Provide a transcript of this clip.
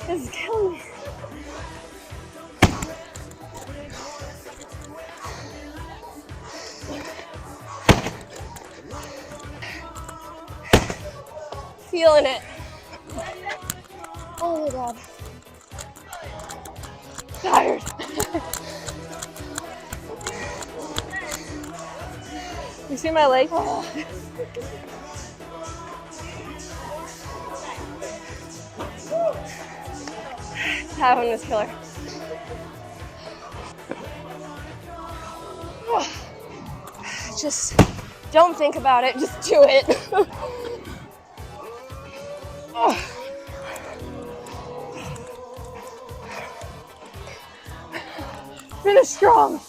This is killing me. Feeling it. Oh my God. Tired. You see my leg? Oh. That one was killer. Just don't think about it, just do it. Finish strong.